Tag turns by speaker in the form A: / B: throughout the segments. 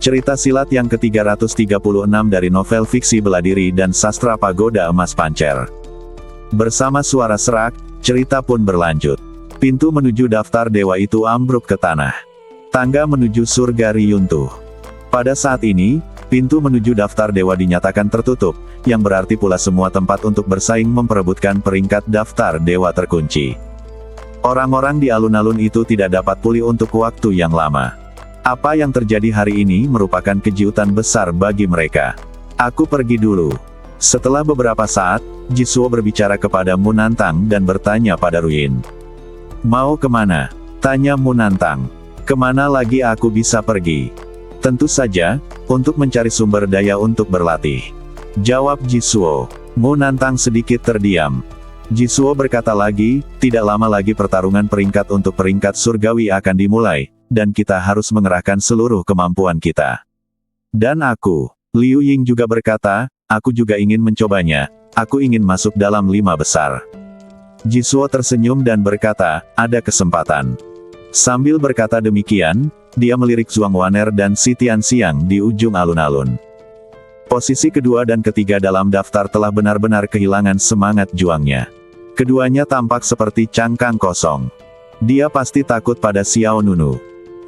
A: Cerita silat yang ke-336 dari novel fiksi bela diri dan sastra Pagoda Emas Pancer. Bersama suara serak, cerita pun berlanjut. Pintu menuju daftar dewa itu ambruk ke tanah. Tangga menuju surga riyuntuh. Pada saat ini, pintu menuju daftar dewa dinyatakan tertutup, yang berarti pula semua tempat untuk bersaing memperebutkan peringkat daftar dewa terkunci. Orang-orang di alun-alun itu tidak dapat pulih untuk waktu yang lama. Apa yang terjadi hari ini merupakan kejutan besar bagi mereka. Aku pergi dulu. Setelah beberapa saat, Jisuo berbicara kepada Munantang dan bertanya pada Ruin. Mau kemana? Tanya Munantang. Kemana lagi aku bisa pergi? Tentu saja, untuk mencari sumber daya untuk berlatih. Jawab Jisuo. Munantang sedikit terdiam. Jisuo berkata lagi, tidak lama lagi pertarungan peringkat untuk peringkat surgawi akan dimulai, dan kita harus mengerahkan seluruh kemampuan kita. Dan aku, Liu Ying juga berkata, aku juga ingin mencobanya, aku ingin masuk dalam 5 besar. Jisuo tersenyum dan berkata, ada kesempatan. Sambil berkata demikian, dia melirik Zhuang Waner dan Si Tianxiang di ujung alun-alun. Posisi kedua dan ketiga dalam daftar telah benar-benar kehilangan semangat juangnya. Keduanya tampak seperti cangkang kosong. Dia pasti takut pada Xiao Nunu.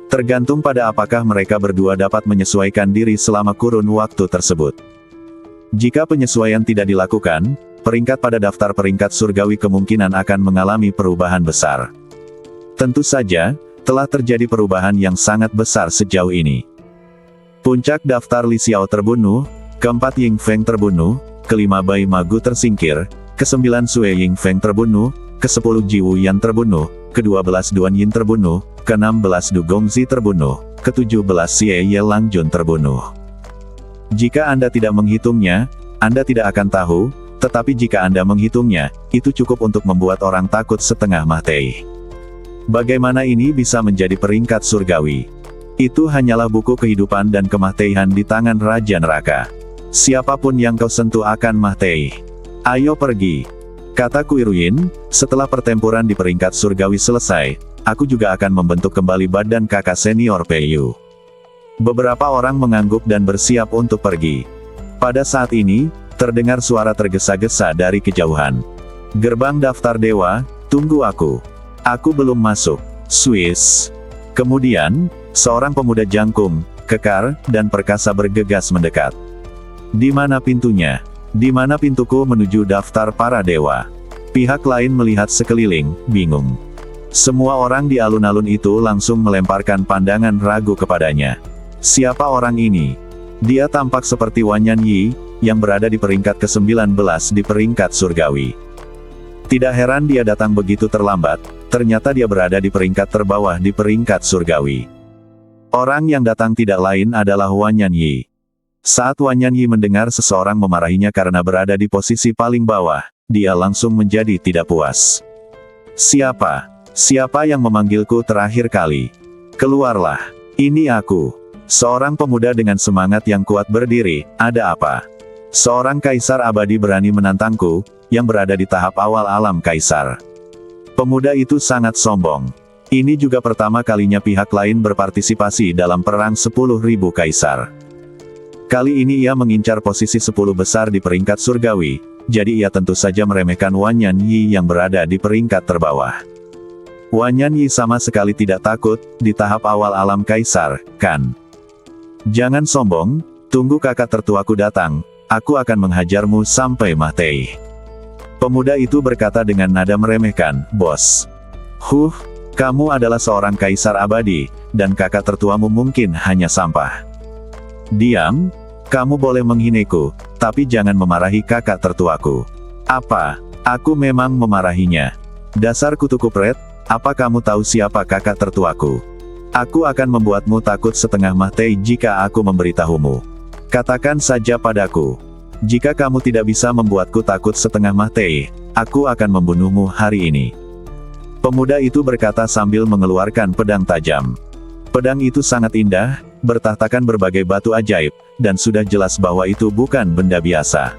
A: Tergantung pada apakah mereka berdua dapat menyesuaikan diri selama kurun waktu tersebut. Jika penyesuaian tidak dilakukan, peringkat pada daftar peringkat surgawi kemungkinan akan mengalami perubahan besar. Tentu saja, telah terjadi perubahan yang sangat besar sejauh ini. Puncak daftar Li Xiao terbunuh, keempat Ying Feng terbunuh, kelima Bai Magu tersingkir, ke-9 Sue Ying Feng terbunuh, ke-10 Ji Wu Yan terbunuh, ke-12 Duan Yin terbunuh, ke-16 Du Gongzi terbunuh, ke-17 Xie Ye Langjun terbunuh. Jika Anda tidak menghitungnya, Anda tidak akan tahu, tetapi jika Anda menghitungnya, itu cukup untuk membuat orang takut setengah mati. Bagaimana ini bisa menjadi peringkat surgawi? Itu hanyalah buku kehidupan dan kematian di tangan Raja Neraka. Siapapun yang kau sentuh akan mati. Ayo pergi. Kata Kuiruin, setelah pertempuran di peringkat surgawi selesai, aku juga akan membentuk kembali badan kakak senior Peiyu. Beberapa orang mengangguk dan bersiap untuk pergi. Pada saat ini, terdengar suara tergesa-gesa dari kejauhan. Gerbang daftar dewa, tunggu aku. Aku belum masuk. Swiss. Kemudian, seorang pemuda jangkung, kekar, dan perkasa bergegas mendekat. Di mana pintunya? Di mana pintuku menuju daftar para dewa? Pihak lain melihat sekeliling, bingung. Semua orang di alun-alun itu langsung melemparkan pandangan ragu kepadanya. Siapa orang ini? Dia tampak seperti Wanyan Yi, yang berada di peringkat ke-19 di peringkat surgawi. Tidak heran dia datang begitu terlambat, ternyata dia berada di peringkat terbawah di peringkat surgawi. Orang yang datang tidak lain adalah Wanyan Yi. Saat Wanyan Yi mendengar seseorang memarahinya karena berada di posisi paling bawah, dia langsung menjadi tidak puas. Siapa? Siapa yang memanggilku terakhir kali? Keluarlah. Ini aku. Seorang pemuda dengan semangat yang kuat berdiri, ada apa? Seorang kaisar abadi berani menantangku, yang berada di tahap awal alam kaisar. Pemuda itu sangat sombong. Ini juga pertama kalinya pihak lain berpartisipasi dalam perang 10.000 kaisar. Kali ini ia mengincar posisi 10 besar di peringkat surgawi, jadi ia tentu saja meremehkan Wanyan Yi yang berada di peringkat terbawah. Wanyan Yi sama sekali tidak takut, di tahap awal alam kaisar, kan? Jangan sombong, tunggu kakak tertuaku datang, aku akan menghajarmu sampai mati. Pemuda itu berkata dengan nada meremehkan, bos. Kamu adalah seorang kaisar abadi, dan kakak tertuamu mungkin hanya sampah. Diam, kamu boleh menghinaku, tapi jangan memarahi kakak tertuaku. Apa? Aku memang memarahinya. Dasar kutu kupret, apa kamu tahu siapa kakak tertuaku? Aku akan membuatmu takut setengah mati jika aku memberitahumu. Katakan saja padaku. Jika kamu tidak bisa membuatku takut setengah mati, aku akan membunuhmu hari ini. Pemuda itu berkata sambil mengeluarkan pedang tajam. Pedang itu sangat indah, bertahtakan berbagai batu ajaib, dan sudah jelas bahwa itu bukan benda biasa.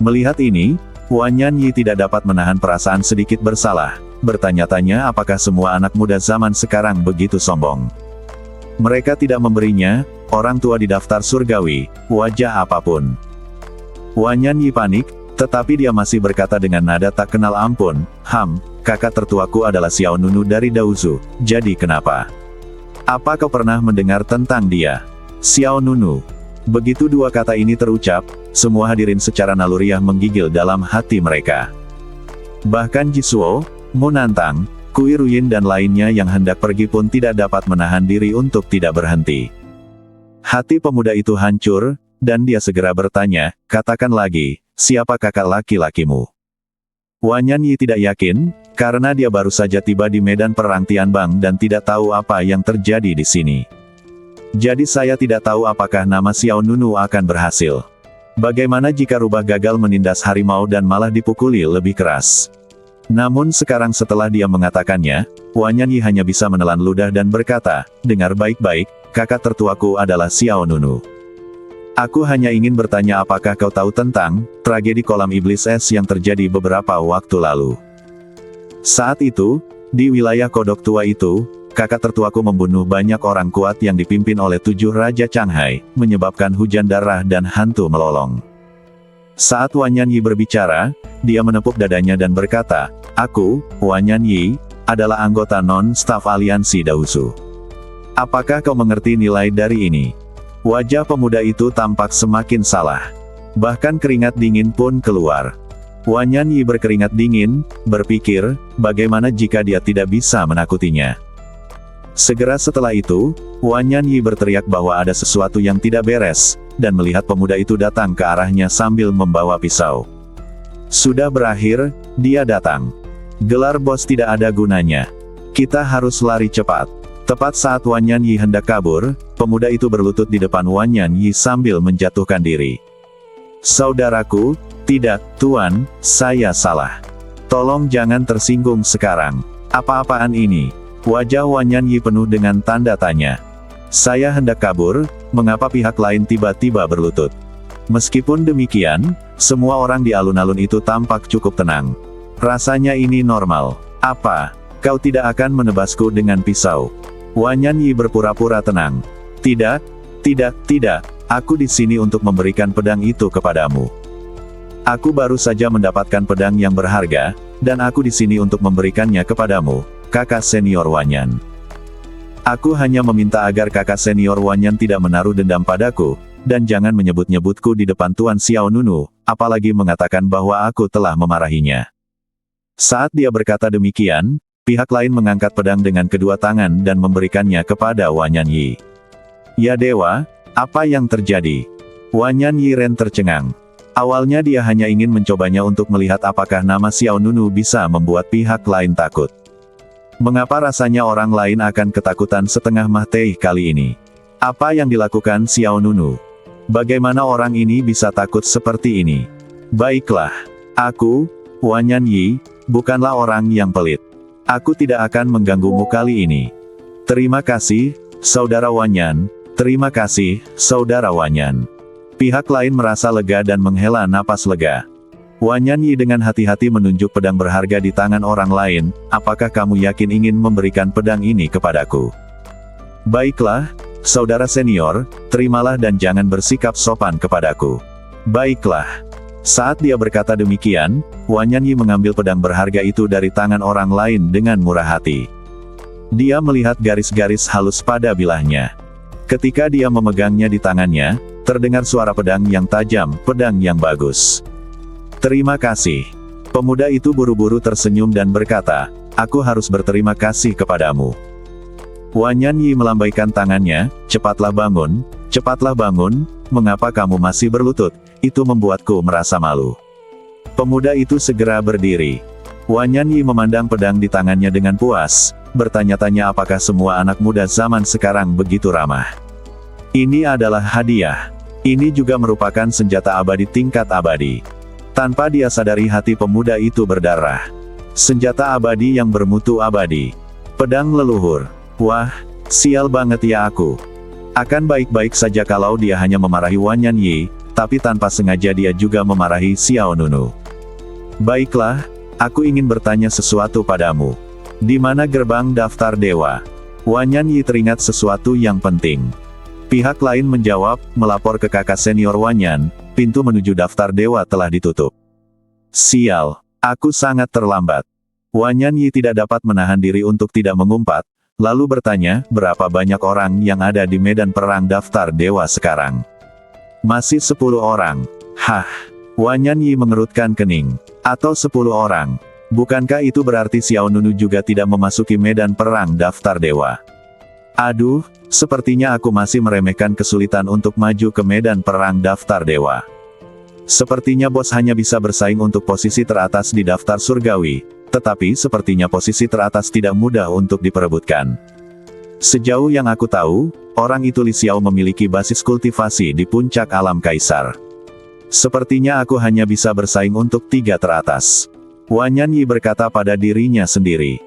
A: Melihat ini, Wanyan Yi tidak dapat menahan perasaan sedikit bersalah, bertanya-tanya apakah semua anak muda zaman sekarang begitu sombong. Mereka tidak memberinya orang tua di daftar surgawi, wajah apapun. Wanyan Yi panik, tetapi dia masih berkata dengan nada tak kenal ampun, kakak tertuaku adalah Xiao Nunu dari Daozu, jadi kenapa? Apa kau pernah mendengar tentang dia? Xiao Nunu. Begitu dua kata ini terucap, semua hadirin secara naluriah menggigil dalam hati mereka. Bahkan Jisuo, Munantang, Kui Ruyin dan lainnya yang hendak pergi pun tidak dapat menahan diri untuk tidak berhenti. Hati pemuda itu hancur, dan dia segera bertanya, katakan lagi, siapa kakak laki-lakimu? Wanyan Yi tidak yakin, karena dia baru saja tiba di medan perang Tianbang dan tidak tahu apa yang terjadi di sini. Jadi saya tidak tahu apakah nama Xiao Nunu akan berhasil. Bagaimana jika rubah gagal menindas harimau dan malah dipukuli lebih keras? Namun sekarang setelah dia mengatakannya, Wanyan Yi hanya bisa menelan ludah dan berkata, dengar baik-baik, kakak tertuaku adalah Xiao Nunu. Aku hanya ingin bertanya apakah kau tahu tentang tragedi kolam iblis es yang terjadi beberapa waktu lalu. Saat itu, di wilayah kodok tua itu, kakak tertuaku membunuh banyak orang kuat yang dipimpin oleh 7 Raja Changhai, menyebabkan hujan darah dan hantu melolong. Saat Wanyan Yi berbicara, dia menepuk dadanya dan berkata, aku, Wanyan Yi, adalah anggota non-staf aliansi Daozu. Apakah kau mengerti nilai dari ini? Wajah pemuda itu tampak semakin salah. Bahkan keringat dingin pun keluar. Wanyan Yi berkeringat dingin, berpikir, bagaimana jika dia tidak bisa menakutinya. Segera setelah itu, Wanyan Yi berteriak bahwa ada sesuatu yang tidak beres, dan melihat pemuda itu datang ke arahnya sambil membawa pisau. Sudah berakhir, dia datang. Gelar bos tidak ada gunanya. Kita harus lari cepat. Tepat saat Wanyan Yi hendak kabur, pemuda itu berlutut di depan Wanyan Yi sambil menjatuhkan diri. Saudaraku, tidak, Tuan, saya salah. Tolong jangan tersinggung sekarang. Apa-apaan ini? Wajah Wanyan Yi penuh dengan tanda tanya. Saya hendak kabur, mengapa pihak lain tiba-tiba berlutut? Meskipun demikian, semua orang di alun-alun itu tampak cukup tenang. Rasanya ini normal. Apa? Kau tidak akan menebasku dengan pisau? Wanyan Yi berpura-pura tenang. Tidak, tidak, aku di sini untuk memberikan pedang itu kepadamu. Aku baru saja mendapatkan pedang yang berharga, dan aku di sini untuk memberikannya kepadamu, kakak senior Wanyan. Aku hanya meminta agar kakak senior Wanyan tidak menaruh dendam padaku, dan jangan menyebut-nyebutku di depan Tuan Xiao Nunu, apalagi mengatakan bahwa aku telah memarahinya. Saat dia berkata demikian, pihak lain mengangkat pedang dengan kedua tangan dan memberikannya kepada Wanyan Yi. Ya dewa, apa yang terjadi? Wanyan Yi Ren tercengang. Awalnya dia hanya ingin mencobanya untuk melihat apakah nama Xiao Nunu bisa membuat pihak lain takut. Mengapa rasanya orang lain akan ketakutan setengah mati kali ini? Apa yang dilakukan Xiao Nunu? Bagaimana orang ini bisa takut seperti ini? Baiklah, aku, Wanyan Yi, bukanlah orang yang pelit. Aku tidak akan mengganggumu kali ini. Terima kasih, Saudara Wanyan. Terima kasih, Saudara Wanyan. Pihak lain merasa lega dan menghela napas lega. Wanyan Yi dengan hati-hati menunjuk pedang berharga di tangan orang lain, apakah kamu yakin ingin memberikan pedang ini kepadaku? Baiklah, saudara senior, terimalah dan jangan bersikap sopan kepadaku. Baiklah. Saat dia berkata demikian, Wanyan Yi mengambil pedang berharga itu dari tangan orang lain dengan murah hati. Dia melihat garis-garis halus pada bilahnya. Ketika dia memegangnya di tangannya, terdengar suara pedang yang tajam, pedang yang bagus. Terima kasih. Pemuda itu buru-buru tersenyum dan berkata, aku harus berterima kasih kepadamu. Wanyan Yi melambaikan tangannya, cepatlah bangun, mengapa kamu masih berlutut? Itu membuatku merasa malu. Pemuda itu segera berdiri. Wanyan Yi memandang pedang di tangannya dengan puas, bertanya-tanya apakah semua anak muda zaman sekarang begitu ramah. Ini adalah hadiah. Ini juga merupakan senjata abadi tingkat abadi. Tanpa dia sadari hati pemuda itu berdarah. Senjata abadi yang bermutu abadi. Pedang leluhur. Wah, sial banget ya aku. Akan baik-baik saja kalau dia hanya memarahi Wanyan Yi, tapi tanpa sengaja dia juga memarahi Xiao Nunu. Baiklah, aku ingin bertanya sesuatu padamu. Di mana gerbang daftar dewa? Wanyan Yi teringat sesuatu yang penting. Pihak lain menjawab, melapor ke kakak senior Wanyan, pintu menuju daftar dewa telah ditutup. Sial, aku sangat terlambat. Wanyan Yi tidak dapat menahan diri untuk tidak mengumpat, lalu bertanya, berapa banyak orang yang ada di medan perang daftar dewa sekarang? Masih 10 orang. Hah? Wanyan Yi mengerutkan kening. Atau 10 orang. Bukankah itu berarti Xiao Nunu juga tidak memasuki medan perang daftar dewa? Aduh, sepertinya aku masih meremehkan kesulitan untuk maju ke medan perang daftar dewa. Sepertinya bos hanya bisa bersaing untuk posisi teratas di daftar surgawi, tetapi sepertinya posisi teratas tidak mudah untuk diperebutkan. Sejauh yang aku tahu, orang itu Li Xiao memiliki basis kultivasi di puncak alam kaisar. Sepertinya aku hanya bisa bersaing untuk 3 teratas. Wanyan Yi berkata pada dirinya sendiri.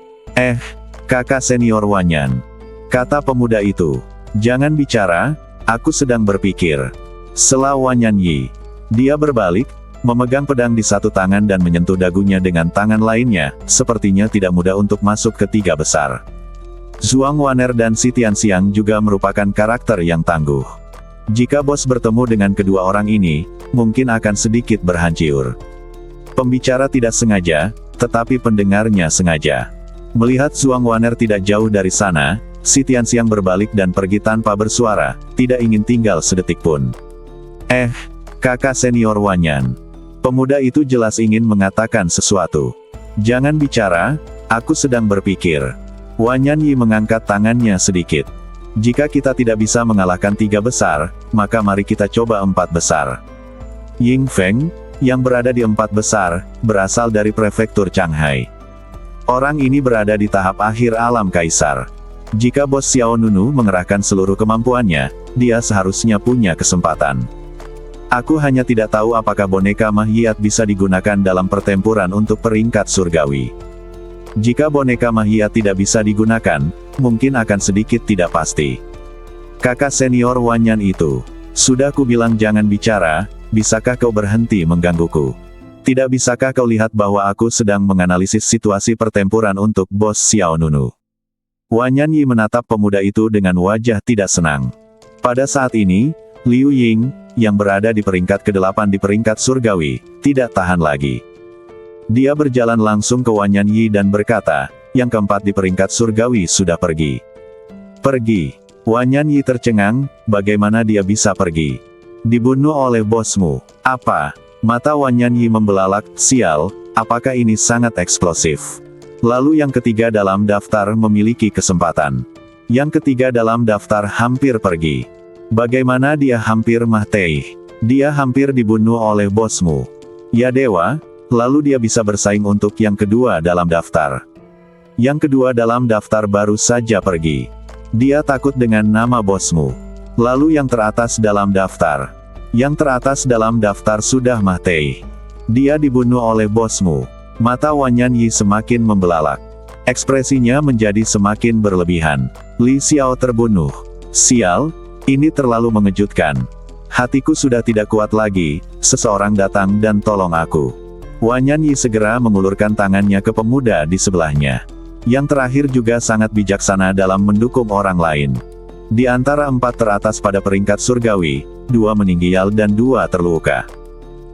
A: Kakak senior Wanyan. Kata pemuda itu. Jangan bicara, aku sedang berpikir. Sela Wanyan Yi. Dia berbalik, memegang pedang di satu tangan dan menyentuh dagunya dengan tangan lainnya, sepertinya tidak mudah untuk masuk ke 3 besar. Zhuang Waner dan Si Tianxiang juga merupakan karakter yang tangguh. Jika bos bertemu dengan kedua orang ini, mungkin akan sedikit berhancur. Pembicara tidak sengaja, tetapi pendengarnya sengaja. Melihat Zhuang Waner tidak jauh dari sana, Si Tianxiang berbalik dan pergi tanpa bersuara, tidak ingin tinggal sedetik pun. Kakak senior Wanyan. Pemuda itu jelas ingin mengatakan sesuatu. Jangan bicara, aku sedang berpikir. Wanyan Yi mengangkat tangannya sedikit. Jika kita tidak bisa mengalahkan 3 besar, maka mari kita coba 4 besar. Ying Feng, yang berada di 4 besar, berasal dari prefektur Shanghai. Orang ini berada di tahap akhir alam kaisar. Jika bos Xiao Nunu mengerahkan seluruh kemampuannya, dia seharusnya punya kesempatan. Aku hanya tidak tahu apakah boneka Mahiat bisa digunakan dalam pertempuran untuk peringkat surgawi. Jika boneka Mahiat tidak bisa digunakan, mungkin akan sedikit tidak pasti. Kakak senior Wanyan itu. Sudah ku bilang jangan bicara, bisakah kau berhenti menggangguku? Tidak bisakah kau lihat bahwa aku sedang menganalisis situasi pertempuran untuk bos Xiao Nunu? Wanyan Yi menatap pemuda itu dengan wajah tidak senang. Pada saat ini, Liu Ying, yang berada di peringkat ke-8 di peringkat surgawi, tidak tahan lagi. Dia berjalan langsung ke Wanyan Yi dan berkata, yang keempat di peringkat surgawi sudah pergi. Pergi. Wanyan Yi tercengang, bagaimana dia bisa pergi? Dibunuh oleh bosmu. Apa? Mata Wanyan Yi membelalak, sial, apakah ini sangat eksplosif? Lalu yang ketiga dalam daftar memiliki kesempatan. Yang ketiga dalam daftar hampir pergi. Bagaimana dia hampir mati? Dia hampir dibunuh oleh bosmu. Ya dewa, lalu dia bisa bersaing untuk yang kedua dalam daftar. Yang kedua dalam daftar baru saja pergi. Dia takut dengan nama bosmu. Lalu yang teratas dalam daftar. Yang teratas dalam daftar sudah mati. Dia dibunuh oleh bosmu. Mata Wanyan Yi semakin membelalak. Ekspresinya menjadi semakin berlebihan. Li Xiao terbunuh. Sial, ini terlalu mengejutkan. Hatiku sudah tidak kuat lagi, seseorang datang dan tolong aku. Wanyan Yi segera mengulurkan tangannya ke pemuda di sebelahnya. Yang terakhir juga sangat bijaksana dalam mendukung orang lain. Di antara 4 teratas pada peringkat surgawi, 2 meninggal dan 2 terluka.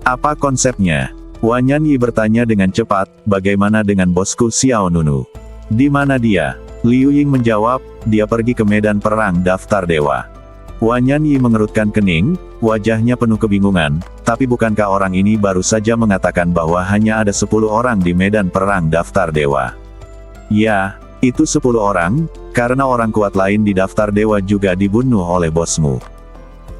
A: Apa konsepnya? Wanyan Yi bertanya dengan cepat, bagaimana dengan bosku Xiao Nunu? Di mana dia? Liu Ying menjawab, dia pergi ke medan perang daftar dewa. Wanyan Yi mengerutkan kening, wajahnya penuh kebingungan, tapi bukankah orang ini baru saja mengatakan bahwa hanya ada 10 orang di medan perang daftar dewa? Ya, itu 10 orang, karena orang kuat lain di daftar dewa juga dibunuh oleh bosmu.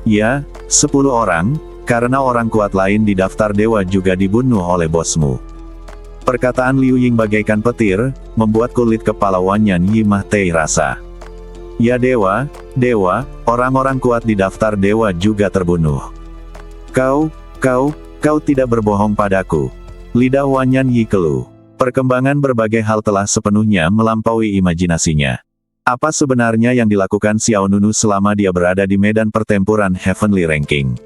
A: Ya, 10 orang, karena orang kuat lain di daftar dewa juga dibunuh oleh bosmu. Perkataan Liu Ying bagaikan petir, membuat kulit kepala Wanyan Yi mati rasa. Ya dewa, orang-orang kuat di daftar dewa juga terbunuh. Kau tidak berbohong padaku. Lidah Wanyan Yi keluh. Perkembangan berbagai hal telah sepenuhnya melampaui imajinasinya. Apa sebenarnya yang dilakukan Xiao Nunu selama dia berada di medan pertempuran Heavenly Ranking?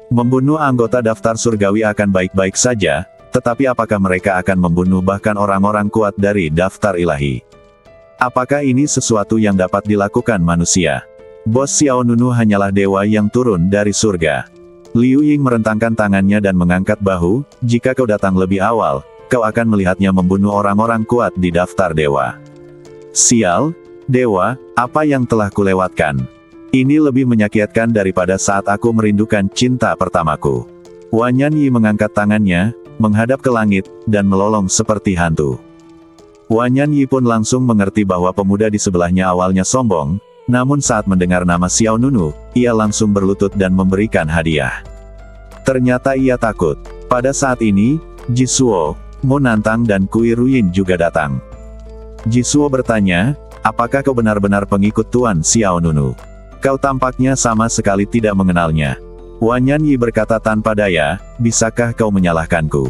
A: Membunuh anggota daftar surgawi akan baik-baik saja, tetapi apakah mereka akan membunuh bahkan orang-orang kuat dari daftar ilahi? Apakah ini sesuatu yang dapat dilakukan manusia? Bos Xiao Nunu hanyalah dewa yang turun dari surga. Liu Ying merentangkan tangannya dan mengangkat bahu, jika kau datang lebih awal, kau akan melihatnya membunuh orang-orang kuat di daftar dewa. Sial, dewa, apa yang telah kulewatkan? Ini lebih menyakitkan daripada saat aku merindukan cinta pertamaku. Wanyan Yi mengangkat tangannya, menghadap ke langit, dan melolong seperti hantu. Wanyan Yi pun langsung mengerti bahwa pemuda di sebelahnya awalnya sombong, namun saat mendengar nama Xiao Nunu, ia langsung berlutut dan memberikan hadiah. Ternyata ia takut. Pada saat ini, Jisuo, Mu Nantang dan Kui Ruyin juga datang. Jisuo bertanya, apakah kau benar-benar pengikut Tuan Xiao Nunu? Kau tampaknya sama sekali tidak mengenalnya. Wanyan Yi berkata tanpa daya, bisakah kau menyalahkanku?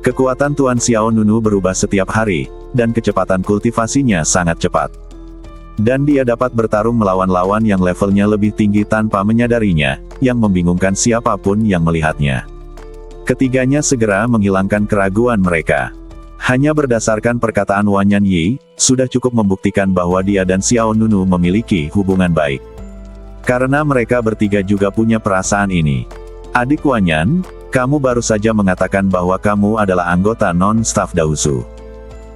A: Kekuatan Tuan Xiao Nunu berubah setiap hari, dan kecepatan kultivasinya sangat cepat. Dan dia dapat bertarung melawan lawan yang levelnya lebih tinggi tanpa menyadarinya, yang membingungkan siapapun yang melihatnya. Ketiganya segera menghilangkan keraguan mereka. Hanya berdasarkan perkataan Wanyan Yi, sudah cukup membuktikan bahwa dia dan Xiao Nunu memiliki hubungan baik. Karena mereka bertiga juga punya perasaan ini. Adik Wanyan, kamu baru saja mengatakan bahwa kamu adalah anggota non-staf Daozu.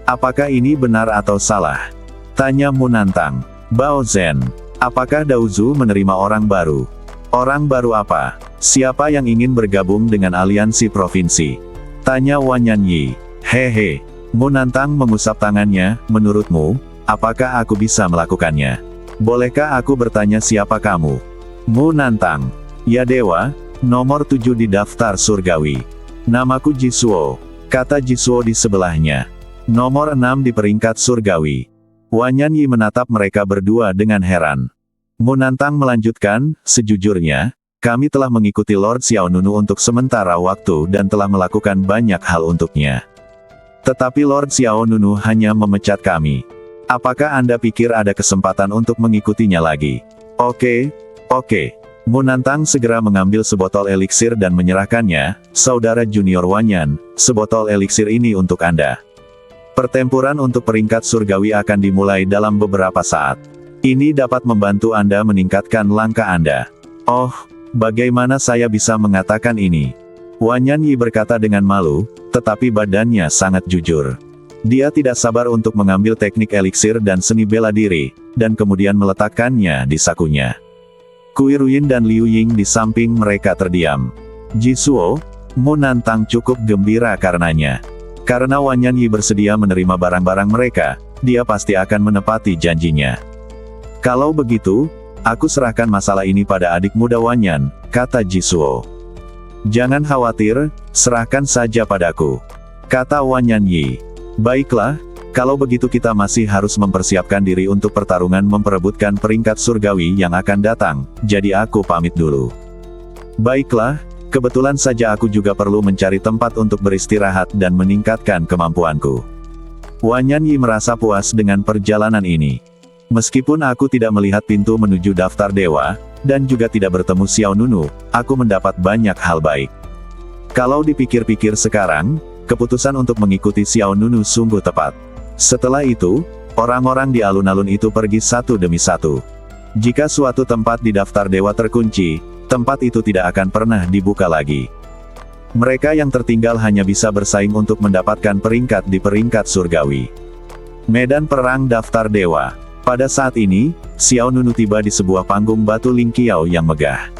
A: Apakah ini benar atau salah? Tanya Mu Nantang. Bao Zhen, apakah Daozu menerima orang baru? Orang baru apa? Siapa yang ingin bergabung dengan aliansi provinsi? Tanya Wanyan Yi. Hehe. Mu Nantang mengusap tangannya, menurutmu, apakah aku bisa melakukannya? Bolehkah aku bertanya siapa kamu? Mu Nantang. Ya dewa, nomor 7 di daftar surgawi. Namaku Jisuo. Kata Jisuo di sebelahnya. Nomor 6 di peringkat surgawi. Wanyan Yi menatap mereka berdua dengan heran. Mu Nantang melanjutkan, sejujurnya, kami telah mengikuti Lord Xiao Nunu untuk sementara waktu dan telah melakukan banyak hal untuknya. Tetapi Lord Xiao Nunu hanya memecat kami. Apakah Anda pikir ada kesempatan untuk mengikutinya lagi? Oke. Mu Nantang segera mengambil sebotol eliksir dan menyerahkannya, saudara junior Wanyan, sebotol eliksir ini untuk Anda. Pertempuran untuk peringkat surgawi akan dimulai dalam beberapa saat. Ini dapat membantu Anda meningkatkan langkah Anda. Oh, bagaimana saya bisa mengatakan ini? Wanyan Yi berkata dengan malu, tetapi badannya sangat jujur. Dia tidak sabar untuk mengambil teknik eliksir dan seni bela diri, dan kemudian meletakkannya di sakunya. Kui Ruyin dan Liu Ying di samping mereka terdiam. Jisuo, Mu Nantang cukup gembira karenanya. Karena Wanyan Yi bersedia menerima barang-barang mereka, dia pasti akan menepati janjinya. Kalau begitu, aku serahkan masalah ini pada adik muda Wanyan, kata Jisuo. Jangan khawatir, serahkan saja padaku, kata Wanyan Yi. Baiklah, kalau begitu kita masih harus mempersiapkan diri untuk pertarungan memperebutkan peringkat surgawi yang akan datang, jadi aku pamit dulu. Baiklah. Kebetulan saja aku juga perlu mencari tempat untuk beristirahat dan meningkatkan kemampuanku. Wanyan Yi merasa puas dengan perjalanan ini. Meskipun aku tidak melihat pintu menuju daftar dewa, dan juga tidak bertemu Xiao Nunu, aku mendapat banyak hal baik. Kalau dipikir-pikir sekarang, keputusan untuk mengikuti Xiao Nunu sungguh tepat. Setelah itu, orang-orang di alun-alun itu pergi satu demi satu. Jika suatu tempat di daftar dewa terkunci, tempat itu tidak akan pernah dibuka lagi. Mereka yang tertinggal hanya bisa bersaing untuk mendapatkan peringkat di peringkat surgawi. Medan perang daftar dewa. Pada saat ini, Xiao Nunu tiba di sebuah panggung batu Lingqiao yang megah.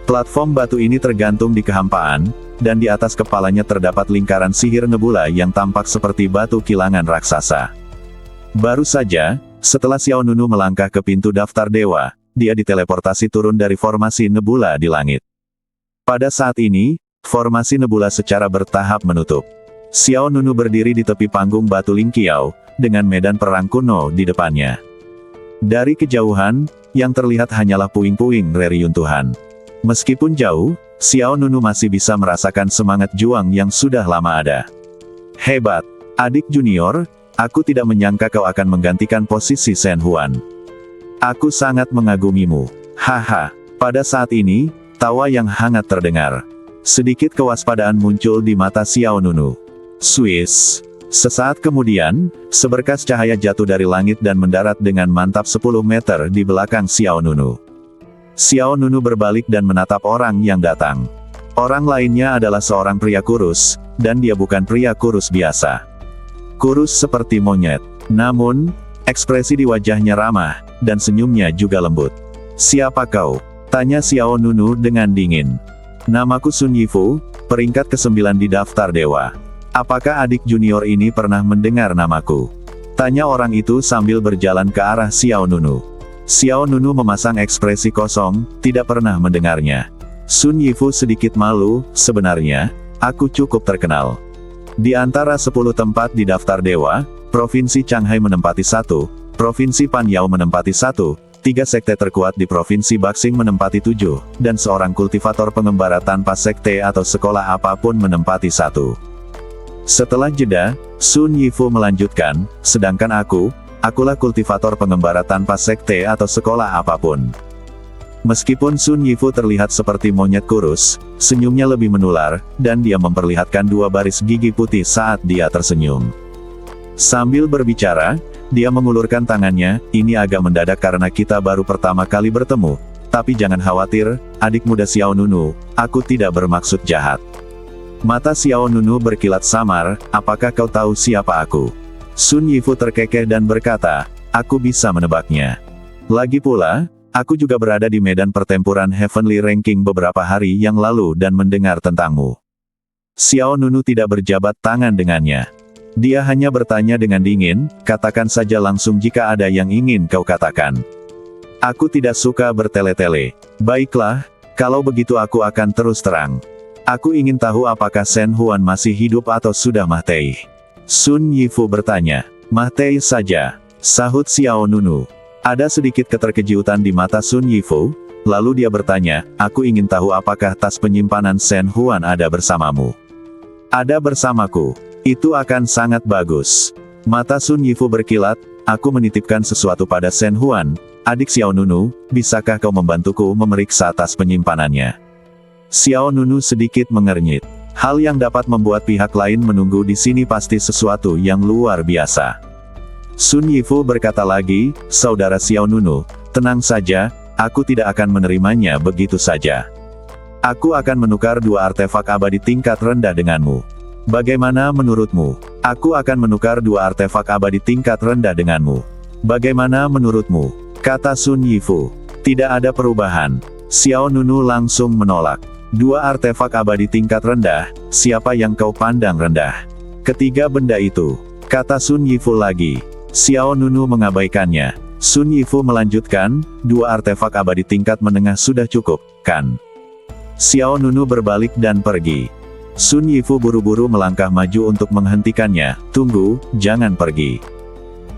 A: Platform batu ini tergantung di kehampaan, dan di atas kepalanya terdapat lingkaran sihir nebula yang tampak seperti batu kilangan raksasa. Baru saja, setelah Xiao Nunu melangkah ke pintu daftar dewa, dia diteleportasi turun dari formasi nebula di langit. Pada saat ini, formasi nebula secara bertahap menutup. Xiao Nunu berdiri di tepi panggung batu Lingqiao, dengan medan perang kuno di depannya. Dari kejauhan, yang terlihat hanyalah puing-puing reruntuhan. Meskipun jauh, Xiao Nunu masih bisa merasakan semangat juang yang sudah lama ada. Hebat, adik junior, aku tidak menyangka kau akan menggantikan posisi Shen Huan. Aku sangat mengagumimu. Haha. Pada saat ini, tawa yang hangat terdengar. Sedikit kewaspadaan muncul di mata Xiao Nunu. Swiss. Sesaat kemudian, seberkas cahaya jatuh dari langit dan mendarat dengan mantap 10 meter di belakang Xiao Nunu. Xiao Nunu berbalik dan menatap orang yang datang. Orang lainnya adalah seorang pria kurus, dan dia bukan pria kurus biasa. Kurus seperti monyet. Namun, ekspresi di wajahnya ramah, dan senyumnya juga lembut. "Siapa kau?" tanya Xiao Nunu dengan dingin. "Namaku Sun Yifu, peringkat ke-9 di daftar dewa. Apakah adik junior ini pernah mendengar namaku?" tanya orang itu sambil berjalan ke arah Xiao Nunu. Xiao Nunu memasang ekspresi kosong, tidak pernah mendengarnya. Sun Yifu sedikit malu, "Sebenarnya, aku cukup terkenal. Di antara 10 tempat di daftar dewa, Provinsi Changhai menempati 1, Provinsi Panyao menempati 1, 3 sekte terkuat di Provinsi Baxing menempati 7, dan seorang kultivator pengembara tanpa sekte atau sekolah apapun menempati 1. Setelah jeda, Sun Yifu melanjutkan, "Sedangkan akulah kultivator pengembara tanpa sekte atau sekolah apapun." Meskipun Sun Yifu terlihat seperti monyet kurus, senyumnya lebih menular, dan dia memperlihatkan 2 baris gigi putih saat dia tersenyum. Sambil berbicara, dia mengulurkan tangannya, "Ini agak mendadak karena kita baru pertama kali bertemu. Tapi jangan khawatir, adik muda Xiao Nunu, aku tidak bermaksud jahat." Mata Xiao Nunu berkilat samar, "Apakah kau tahu siapa aku?" Sun Yifu terkekeh dan berkata, "Aku bisa menebaknya. Lagi pula, aku juga berada di medan pertempuran Heavenly Ranking beberapa hari yang lalu dan mendengar tentangmu." Xiao Nunu tidak berjabat tangan dengannya. Dia hanya bertanya dengan dingin, "Katakan saja langsung jika ada yang ingin kau katakan." "Aku tidak suka bertele-tele." "Baiklah, kalau begitu aku akan terus terang. Aku ingin tahu apakah Shen Huan masih hidup atau sudah mati." Sun Yifu bertanya. "Mati saja," sahut Xiao Nunu. Ada sedikit keterkejutan di mata Sun Yifu, lalu dia bertanya, "Aku ingin tahu apakah tas penyimpanan Shen Huan ada bersamamu?" "Ada bersamaku." "Itu akan sangat bagus." Mata Sun Yifu berkilat, "Aku menitipkan sesuatu pada Shen Huan, adik Xiao Nunu, bisakah kau membantuku memeriksa tas penyimpanannya?" Xiao Nunu sedikit mengernyit. Hal yang dapat membuat pihak lain menunggu di sini pasti sesuatu yang luar biasa. Sun Yifu berkata lagi, "Saudara Xiao Nunu, tenang saja, aku tidak akan menerimanya begitu saja. Aku akan menukar 2 artefak abadi tingkat rendah denganmu. Bagaimana menurutmu?" "Aku akan menukar 2 artefak abadi tingkat rendah denganmu. Bagaimana menurutmu?" kata Sun Yifu. "Tidak ada perubahan." Xiao Nunu langsung menolak. "2 artefak abadi tingkat rendah, siapa yang kau pandang rendah?" "Ketiga benda itu," kata Sun Yifu lagi. Xiao Nunu mengabaikannya. Sun Yifu melanjutkan, "2 artefak abadi tingkat menengah sudah cukup, kan?" Xiao Nunu berbalik dan pergi. Sun Yifu buru-buru melangkah maju untuk menghentikannya. "Tunggu, jangan pergi.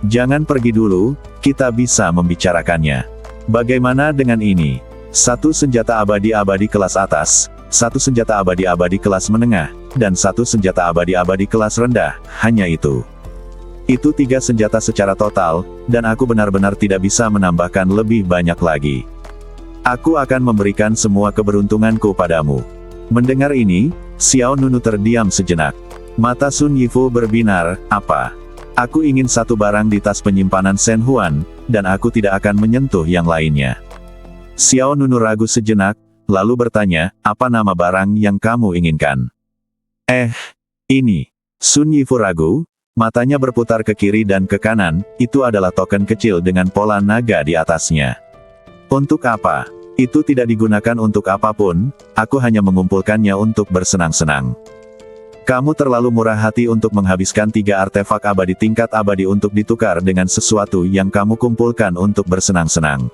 A: Jangan pergi dulu, kita bisa membicarakannya. Bagaimana dengan ini? 1 senjata abadi-abadi kelas atas, 1 senjata abadi-abadi kelas menengah, dan 1 senjata abadi-abadi kelas rendah, hanya itu. Itu 3 senjata secara total, dan aku benar-benar tidak bisa menambahkan lebih banyak lagi. Aku akan memberikan semua keberuntunganku padamu." Mendengar ini, Xiao Nunu terdiam sejenak. Mata Sun Yifu berbinar, "Apa? Aku ingin 1 barang di tas penyimpanan Shen Huan, dan aku tidak akan menyentuh yang lainnya." Xiao Nunu ragu sejenak, lalu bertanya, "Apa nama barang yang kamu inginkan?" Ini." Sun Yifu ragu, matanya berputar ke kiri dan ke kanan, "Itu adalah token kecil dengan pola naga di atasnya." "Untuk apa?" "Itu tidak digunakan untuk apapun, aku hanya mengumpulkannya untuk bersenang-senang." "Kamu terlalu murah hati untuk menghabiskan 3 artefak abadi tingkat abadi untuk ditukar dengan sesuatu yang kamu kumpulkan untuk bersenang-senang."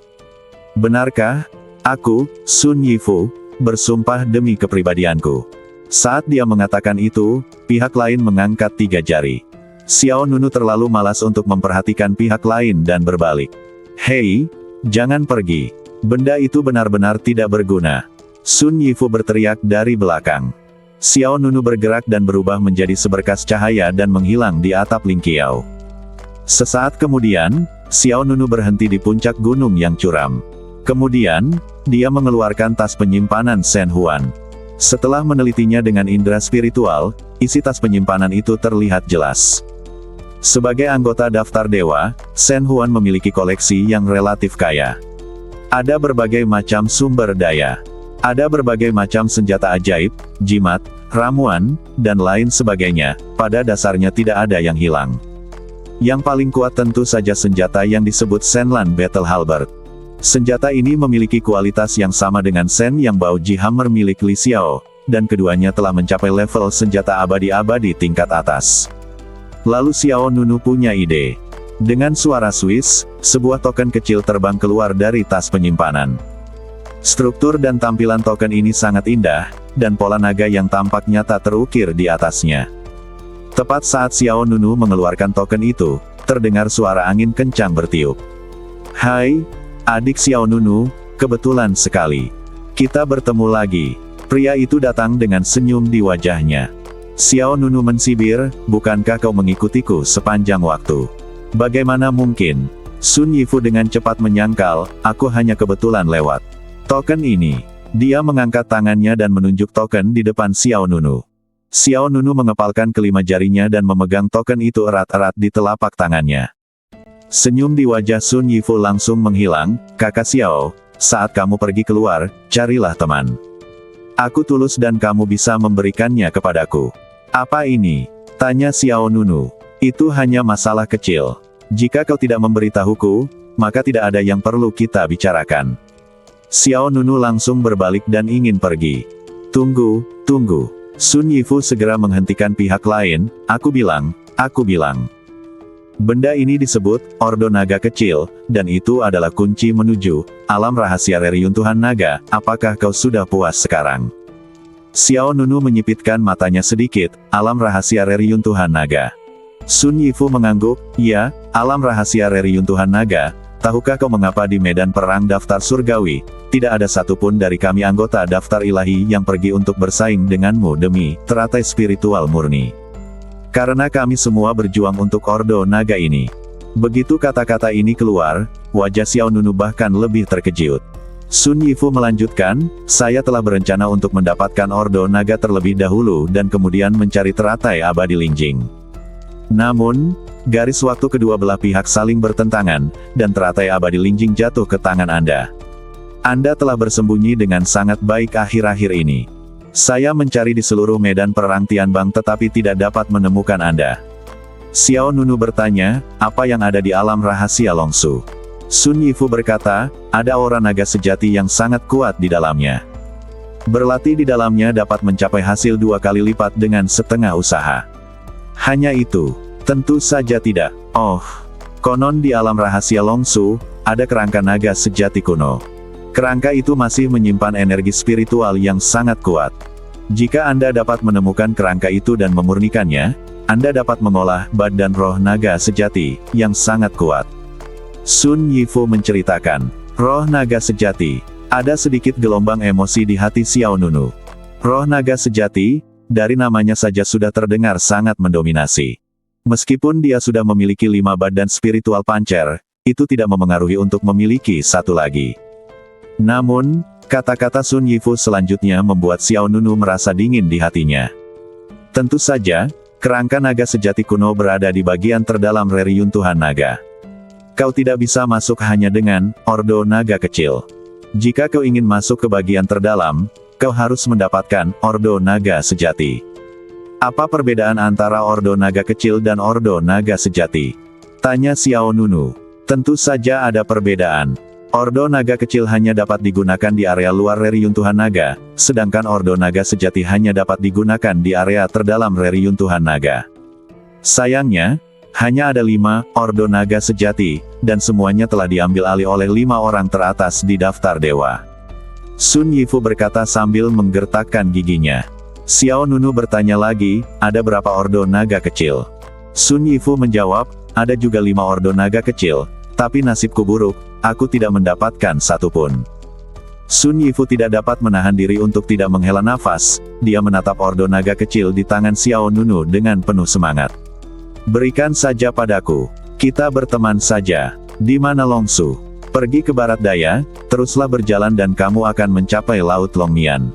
A: "Benarkah?" "Aku, Sun Yifu, bersumpah demi kepribadianku." Saat dia mengatakan itu, pihak lain mengangkat 3 jari. Xiao Nunu terlalu malas untuk memperhatikan pihak lain dan berbalik. "Hei, jangan pergi. Benda itu benar-benar tidak berguna." Sun Yifu berteriak dari belakang. Xiao Nunu bergerak dan berubah menjadi seberkas cahaya dan menghilang di atap Lingqiao. Sesaat kemudian, Xiao Nunu berhenti di puncak gunung yang curam. Kemudian, dia mengeluarkan tas penyimpanan Shen Huan. Setelah menelitinya dengan indera spiritual, isi tas penyimpanan itu terlihat jelas. Sebagai anggota daftar dewa, Shen Huan memiliki koleksi yang relatif kaya. Ada berbagai macam sumber daya. Ada berbagai macam senjata ajaib, jimat, ramuan, dan lain sebagainya. Pada dasarnya tidak ada yang hilang. Yang paling kuat tentu saja senjata yang disebut Senlan Battle Halberd. Senjata ini memiliki kualitas yang sama dengan Sen Yang Bao Ji Hammer milik Li Xiao, dan keduanya telah mencapai level senjata abadi-abadi tingkat atas. Lalu Xiao Nunu punya ide. Dengan suara Swiss, sebuah token kecil terbang keluar dari tas penyimpanan. Struktur dan tampilan token ini sangat indah, dan pola naga yang tampak nyata terukir di atasnya. Tepat saat Xiao Nunu mengeluarkan token itu, terdengar suara angin kencang bertiup. "Hai, adik Xiao Nunu, kebetulan sekali. Kita bertemu lagi." Pria itu datang dengan senyum di wajahnya. Xiao Nunu mensibir, "Bukankah kau mengikutiku sepanjang waktu?" "Bagaimana mungkin?" Sun Yifu dengan cepat menyangkal, "Aku hanya kebetulan lewat." "Token ini." Dia mengangkat tangannya dan menunjuk token di depan Xiao Nunu. Xiao Nunu mengepalkan kelima jarinya dan memegang token itu erat-erat di telapak tangannya. Senyum di wajah Sun Yifu langsung menghilang. "Kakak Xiao, saat kamu pergi keluar, carilah teman. Aku tulus dan kamu bisa memberikannya kepadaku." "Apa ini?" tanya Xiao Nunu. "Itu hanya masalah kecil. Jika kau tidak memberitahuku, maka tidak ada yang perlu kita bicarakan." Xiao Nunu langsung berbalik dan ingin pergi. Tunggu. Sun Yifu segera menghentikan pihak lain. Aku bilang. Benda ini disebut Ordo Naga Kecil, dan itu adalah kunci menuju alam rahasia reruntuhan naga. Apakah kau sudah puas sekarang?" Xiao Nunu menyipitkan matanya sedikit. Alam rahasia reruntuhan naga. Sun Yifu mengangguk. "Ya, alam rahasia reruntuhan naga. Tahukah kau mengapa di medan perang daftar surgawi, tidak ada satupun dari kami anggota daftar ilahi yang pergi untuk bersaing denganmu demi teratai spiritual murni? Karena kami semua berjuang untuk Ordo Naga ini." Begitu kata-kata ini keluar, wajah Xiao Nunu bahkan lebih terkejut. Sun Yifu melanjutkan, "Saya telah berencana untuk mendapatkan Ordo Naga terlebih dahulu dan kemudian mencari teratai abadi Lingjing. Namun, garis waktu kedua belah pihak saling bertentangan, dan teratai abadi Lingjing jatuh ke tangan Anda. Anda telah bersembunyi dengan sangat baik akhir-akhir ini. Saya mencari di seluruh medan perang Tianbang tetapi tidak dapat menemukan Anda." Xiao Nunu bertanya, "Apa yang ada di alam rahasia Longsu?" Sun Yifu berkata, "Ada aura naga sejati yang sangat kuat di dalamnya. Berlatih di dalamnya dapat mencapai hasil 2 kali lipat dengan setengah usaha." "Hanya itu?" "Tentu saja tidak. Oh, konon di alam rahasia Longsu, ada kerangka naga sejati kuno. Kerangka itu masih menyimpan energi spiritual yang sangat kuat. Jika Anda dapat menemukan kerangka itu dan memurnikannya, Anda dapat mengolah badan roh naga sejati, yang sangat kuat." Sun Yifu menceritakan, "Roh naga sejati." Ada sedikit gelombang emosi di hati Xiao Nunu. Roh naga sejati, dari namanya saja sudah terdengar sangat mendominasi. Meskipun dia sudah memiliki 5 badan spiritual pancer, itu tidak memengaruhi untuk memiliki satu lagi. Namun, kata-kata Sun Yifu selanjutnya membuat Xiao Nunu merasa dingin di hatinya. Tentu saja, kerangka naga sejati kuno berada di bagian terdalam reruntuhan naga. Kau tidak bisa masuk hanya dengan Ordo Naga Kecil. Jika kau ingin masuk ke bagian terdalam, kau harus mendapatkan Ordo Naga Sejati. Apa perbedaan antara Ordo Naga Kecil dan Ordo Naga Sejati? Tanya Xiao Nunu. Tentu saja ada perbedaan. Ordo Naga Kecil hanya dapat digunakan di area luar reruntuhan naga, sedangkan Ordo Naga Sejati hanya dapat digunakan di area terdalam reruntuhan naga. Sayangnya, hanya ada 5 Ordo Naga Sejati, dan semuanya telah diambil alih oleh 5 orang teratas di daftar dewa. Sun Yifu berkata sambil menggertakkan giginya. Xiao Nunu bertanya lagi, "Ada berapa Ordo Naga Kecil?" Sun Yifu menjawab, "Ada juga 5 Ordo Naga Kecil, tapi nasibku buruk, aku tidak mendapatkan satupun." Sun Yifu tidak dapat menahan diri untuk tidak menghela nafas, dia menatap Ordo Naga Kecil di tangan Xiao Nunu dengan penuh semangat. "Berikan saja padaku. Kita berteman saja. Di mana Longsu? Pergi ke barat daya, teruslah berjalan dan kamu akan mencapai Laut Longmian.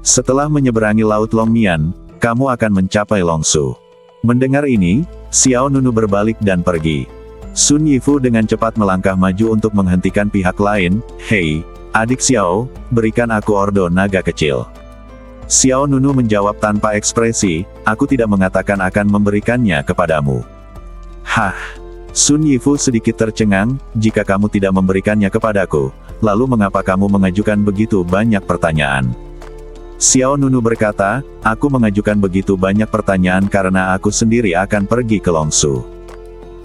A: Setelah menyeberangi Laut Longmian, kamu akan mencapai Longsu." Mendengar ini, Xiao Nunu berbalik dan pergi. Sun Yifu dengan cepat melangkah maju untuk menghentikan pihak lain. Hei, adik Xiao, berikan aku ordo naga kecil. Xiao Nunu menjawab tanpa ekspresi, aku tidak mengatakan akan memberikannya kepadamu. Hah? Sun Yifu sedikit tercengang, jika kamu tidak memberikannya kepadaku, lalu mengapa kamu mengajukan begitu banyak pertanyaan? Xiao Nunu berkata, aku mengajukan begitu banyak pertanyaan karena aku sendiri akan pergi ke Longsu.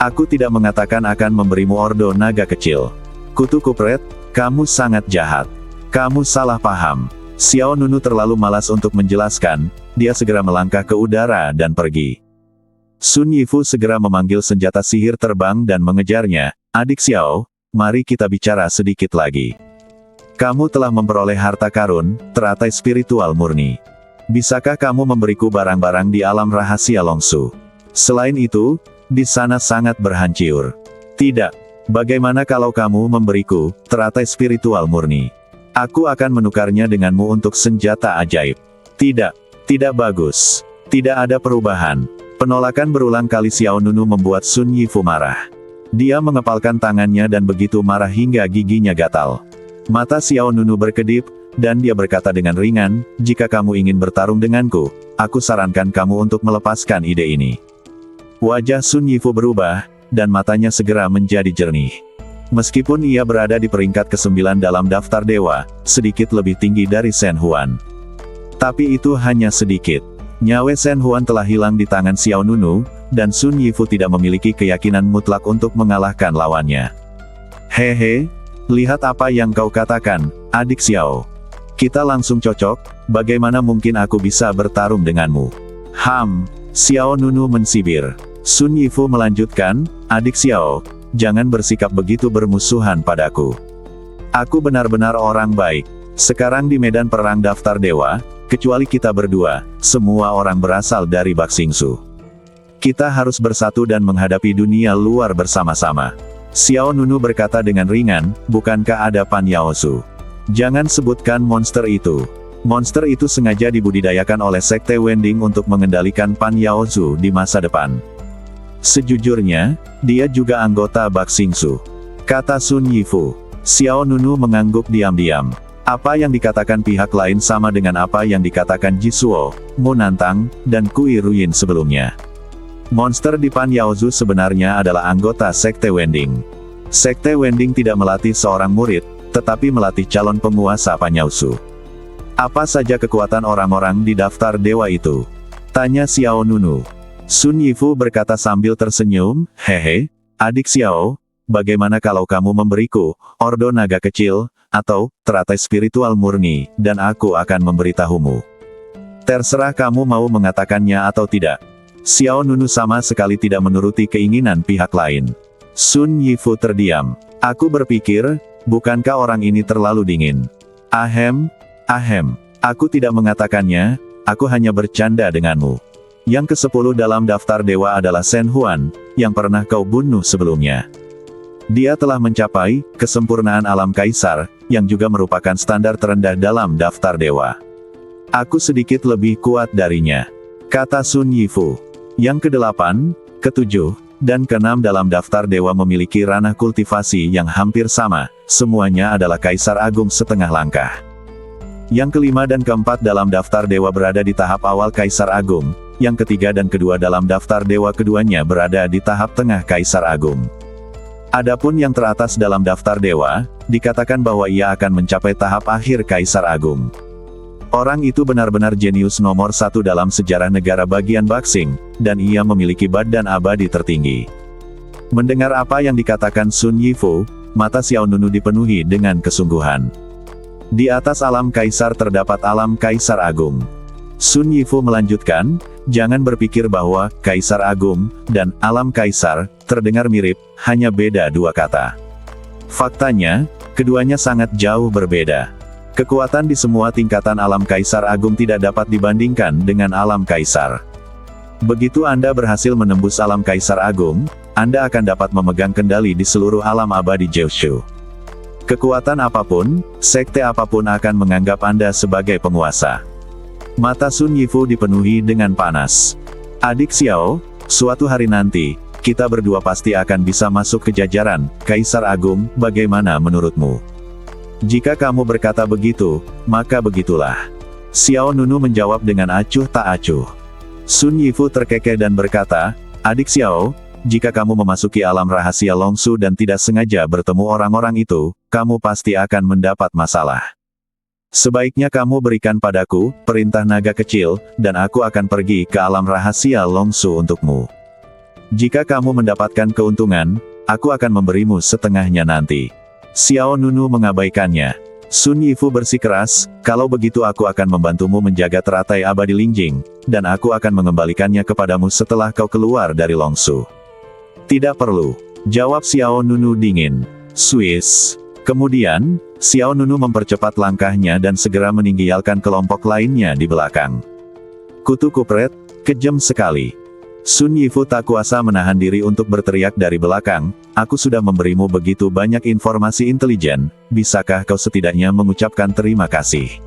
A: Aku tidak mengatakan akan memberimu ordo naga kecil. Kutu kupret, kamu sangat jahat. Kamu salah paham. Xiao Nunu terlalu malas untuk menjelaskan, dia segera melangkah ke udara dan pergi. Sun Yifu segera memanggil senjata sihir terbang dan mengejarnya, adik Xiao, mari kita bicara sedikit lagi. Kamu telah memperoleh harta karun, teratai spiritual murni. Bisakah kamu memberiku barang-barang di alam rahasia Longsu? Selain itu, di sana sangat berhancur. Tidak. Bagaimana kalau kamu memberiku teratai spiritual murni? Aku akan menukarnya denganmu untuk senjata ajaib. Tidak. Tidak bagus. Tidak ada perubahan. Penolakan berulang kali Xiao Nunu membuat Sun Yifu marah. Dia mengepalkan tangannya dan begitu marah hingga giginya gatal. Mata Xiao Nunu berkedip, dan dia berkata dengan ringan, jika kamu ingin bertarung denganku, aku sarankan kamu untuk melepaskan ide ini. Wajah Sun Yifu berubah, dan matanya segera menjadi jernih. Meskipun ia berada di peringkat ke-9 dalam daftar dewa, sedikit lebih tinggi dari Shen Huan. Tapi itu hanya sedikit. Nyawa Shen Huan telah hilang di tangan Xiao Nunu, dan Sun Yifu tidak memiliki keyakinan mutlak untuk mengalahkan lawannya. Hehe, lihat apa yang kau katakan, adik Xiao. Kita langsung cocok, bagaimana mungkin aku bisa bertarung denganmu? Xiao Nunu mensibir. Sun Yifu melanjutkan, adik Xiao, jangan bersikap begitu bermusuhan padaku. Aku benar-benar orang baik. Sekarang di medan perang daftar dewa, kecuali kita berdua, semua orang berasal dari Baxingsu. Kita harus bersatu dan menghadapi dunia luar bersama-sama. Xiao Nunu berkata dengan ringan, bukankah ada Pan Yaosu? Jangan sebutkan monster itu. Monster itu sengaja dibudidayakan oleh Sekte Wending untuk mengendalikan Pan Yaozu di masa depan. Sejujurnya, dia juga anggota Baxingsu. Kata Sun Yifu. Xiao Nunu mengangguk diam-diam. Apa yang dikatakan pihak lain sama dengan apa yang dikatakan Jisuo, Mu Nantang, dan Kui Ruyin sebelumnya. Monster di Pan Yaozu sebenarnya adalah anggota Sekte Wending. Sekte Wending tidak melatih seorang murid, tetapi melatih calon penguasa Pan Yaozu. Apa saja kekuatan orang-orang di daftar dewa itu? Tanya Xiao Nunu. Sun Yifu berkata sambil tersenyum, hehe, adik Xiao, bagaimana kalau kamu memberiku ordo naga kecil, atau teratai spiritual murni, dan aku akan memberitahumu. Terserah kamu mau mengatakannya atau tidak. Xiao Nunu sama sekali tidak menuruti keinginan pihak lain. Sun Yifu terdiam. Aku berpikir, bukankah orang ini terlalu dingin? Ahem, aku tidak mengatakannya, aku hanya bercanda denganmu. Yang ke-10 dalam daftar dewa adalah Shen Huan, yang pernah kau bunuh sebelumnya. Dia telah mencapai kesempurnaan alam kaisar, yang juga merupakan standar terendah dalam daftar dewa. Aku sedikit lebih kuat darinya. Kata Sun Yifu. Yang ke-8, ke-7, dan ke-6 dalam daftar dewa memiliki ranah kultivasi yang hampir sama, semuanya adalah kaisar agung setengah langkah. Yang ke-5 dan ke-4 dalam daftar dewa berada di tahap awal kaisar agung, yang ke-3 dan ke-2 dalam daftar dewa keduanya berada di tahap tengah kaisar agung. Adapun yang teratas dalam daftar dewa, dikatakan bahwa ia akan mencapai tahap akhir kaisar agung. Orang itu benar-benar jenius nomor 1 dalam sejarah negara bagian Baxing, dan ia memiliki badan abadi tertinggi. Mendengar apa yang dikatakan Sun Yifu, mata Xiao Nunu dipenuhi dengan kesungguhan. Di atas alam kaisar terdapat alam kaisar agung. Sun Yifu melanjutkan, jangan berpikir bahwa kaisar agung dan alam kaisar terdengar mirip, hanya beda dua kata. Faktanya, keduanya sangat jauh berbeda. Kekuatan di semua tingkatan alam kaisar agung tidak dapat dibandingkan dengan alam kaisar. Begitu Anda berhasil menembus alam kaisar agung, Anda akan dapat memegang kendali di seluruh alam abadi Jiushu. Kekuatan apapun, sekte apapun akan menganggap Anda sebagai penguasa. Mata Sun Yifu dipenuhi dengan panas. Adik Xiao, suatu hari nanti, kita berdua pasti akan bisa masuk ke jajaran Kaisar Agung, bagaimana menurutmu? Jika kamu berkata begitu, maka begitulah. Xiao Nunu menjawab dengan acuh tak acuh. Sun Yifu terkekeh dan berkata, adik Xiao, jika kamu memasuki alam rahasia Longsu dan tidak sengaja bertemu orang-orang itu, kamu pasti akan mendapat masalah. Sebaiknya kamu berikan padaku perintah naga kecil, dan aku akan pergi ke alam rahasia Longsu untukmu. Jika kamu mendapatkan keuntungan, aku akan memberimu setengahnya nanti. Xiao Nunu mengabaikannya. Sun Yifu bersikeras, kalau begitu aku akan membantumu menjaga teratai abadi Lingjing, dan aku akan mengembalikannya kepadamu setelah kau keluar dari Longsu. Tidak perlu, jawab Xiao Nunu dingin. Swiss. Kemudian, Xiao Nunu mempercepat langkahnya dan segera meninggalkan kelompok lainnya di belakang. Kutu kupret, kejam sekali. Sun Yifu tak kuasa menahan diri untuk berteriak dari belakang, aku sudah memberimu begitu banyak informasi intelijen, bisakah kau setidaknya mengucapkan terima kasih?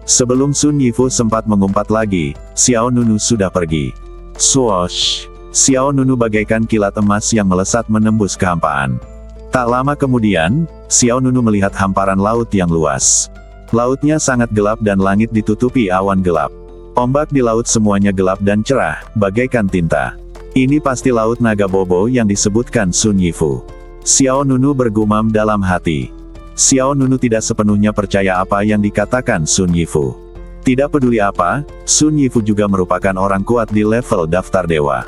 A: Sebelum Sun Yifu sempat mengumpat lagi, Xiao Nunu sudah pergi. Swoosh! Xiao Nunu bagaikan kilat emas yang melesat menembus kehampaan. Tak lama kemudian, Xiao Nunu melihat hamparan laut yang luas. Lautnya sangat gelap dan langit ditutupi awan gelap. Ombak di laut semuanya gelap dan cerah, bagaikan tinta. Ini pasti laut naga bobo yang disebutkan Sun Yifu. Xiao Nunu bergumam dalam hati. Xiao Nunu tidak sepenuhnya percaya apa yang dikatakan Sun Yifu. Tidak peduli apa, Sun Yifu juga merupakan orang kuat di level daftar dewa.